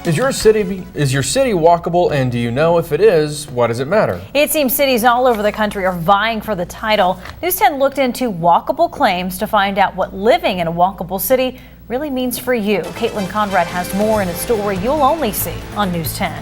Is your city walkable, and do you know if it is, why does it matter? It seems cities all over the country are vying for the title. News 10 looked into walkable claims to find out what living in a walkable city really means for you. Caitlin Conrad has more in a story you'll only see on News 10.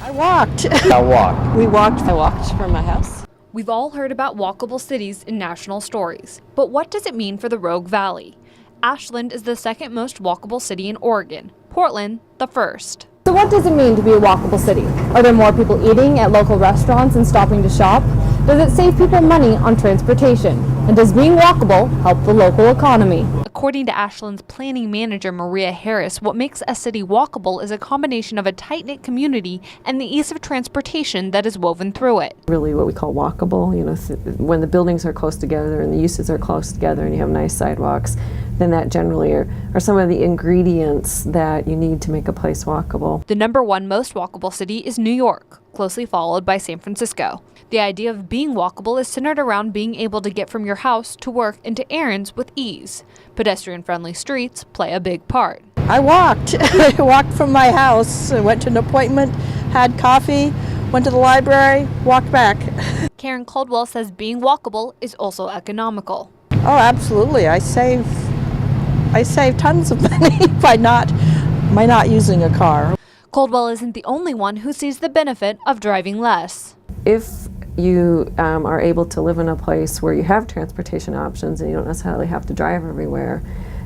I walked. I walked. We walked. I walked from my house. We've all heard about walkable cities in national stories, but what does it mean for the Rogue Valley? Ashland is the second most walkable city in Oregon, Portland the first. So what does it mean to be a walkable city? Are there more people eating at local restaurants and stopping to shop? Does it save people money on transportation? And does being walkable help the local economy? According to Ashland's planning manager Maria Harris, what makes a city walkable is a combination of a tight-knit community and the ease of transportation that is woven through it. Really what we call walkable, when the buildings are close together and the uses are close together and you have nice sidewalks, then that generally are some of the ingredients that you need to make a place walkable. The #1 most walkable city is New York, closely followed by San Francisco. The idea of being walkable is centered around being able to get from your house to work and to errands with ease. Pedestrian-friendly streets play a big part. I walked. I walked from my house, I went to an appointment, had coffee, went to the library, walked back. Karen Caldwell says being walkable is also economical. Oh, absolutely. I save tons of money by not using a car. Caldwell isn't the only one who sees the benefit of driving less. If you are able to live in a place where you have transportation options and you don't necessarily have to drive everywhere,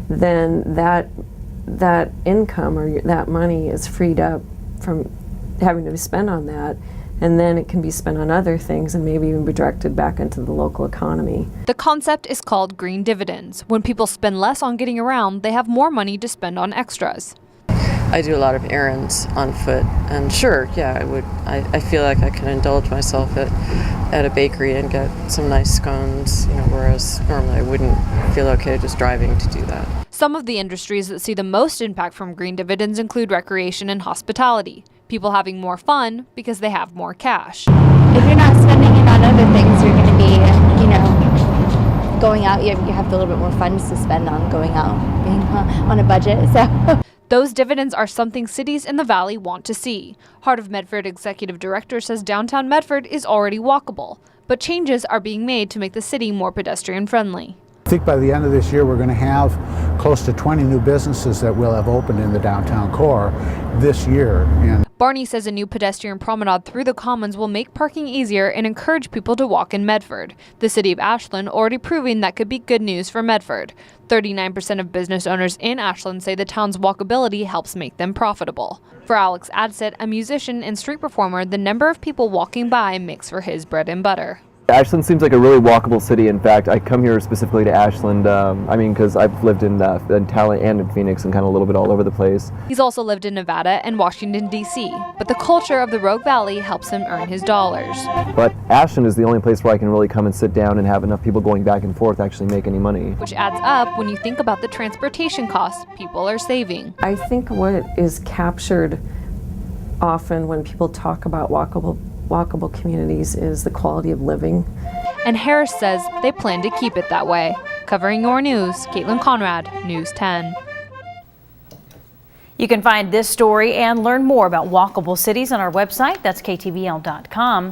then that income or that money is freed up from having to be spent on that, and then it can be spent on other things and maybe even be directed back into the local economy. The concept is called green dividends. When people spend less on getting around, they have more money to spend on extras. I do a lot of errands on foot, and sure, yeah, I feel like I can indulge myself at a bakery and get some nice scones, whereas normally I wouldn't feel okay just driving to do that. Some of the industries that see the most impact from green dividends include recreation and hospitality. People having more fun because they have more cash. If you're not spending it on other things, you're going to be, going out. You have a little bit more funds to spend on going out, being on a budget. So. Those dividends are something cities in the valley want to see. Heart of Medford executive director says downtown Medford is already walkable, but changes are being made to make the city more pedestrian friendly. I think by the end of this year we're going to have close to 20 new businesses that will have opened in the downtown core this year. And Barney says a new pedestrian promenade through the Commons will make parking easier and encourage people to walk in Medford. The city of Ashland already proving that could be good news for Medford. 39% of business owners in Ashland say the town's walkability helps make them profitable. For Alex Adset, a musician and street performer, the number of people walking by makes for his bread and butter. Ashland seems like a really walkable city. In fact, I come here specifically to Ashland, because I've lived in Talent and in Phoenix and kind of a little bit all over the place. He's also lived in Nevada and Washington, D.C., but the culture of the Rogue Valley helps him earn his dollars. But Ashland is the only place where I can really come and sit down and have enough people going back and forth actually make any money. Which adds up when you think about the transportation costs people are saving. I think what is captured often when people talk about walkable communities is the quality of living. And Harris says they plan to keep it that way. Covering your news, Caitlin Conrad, News 10. You can find this story and learn more about walkable cities on our website. That's ktvl.com.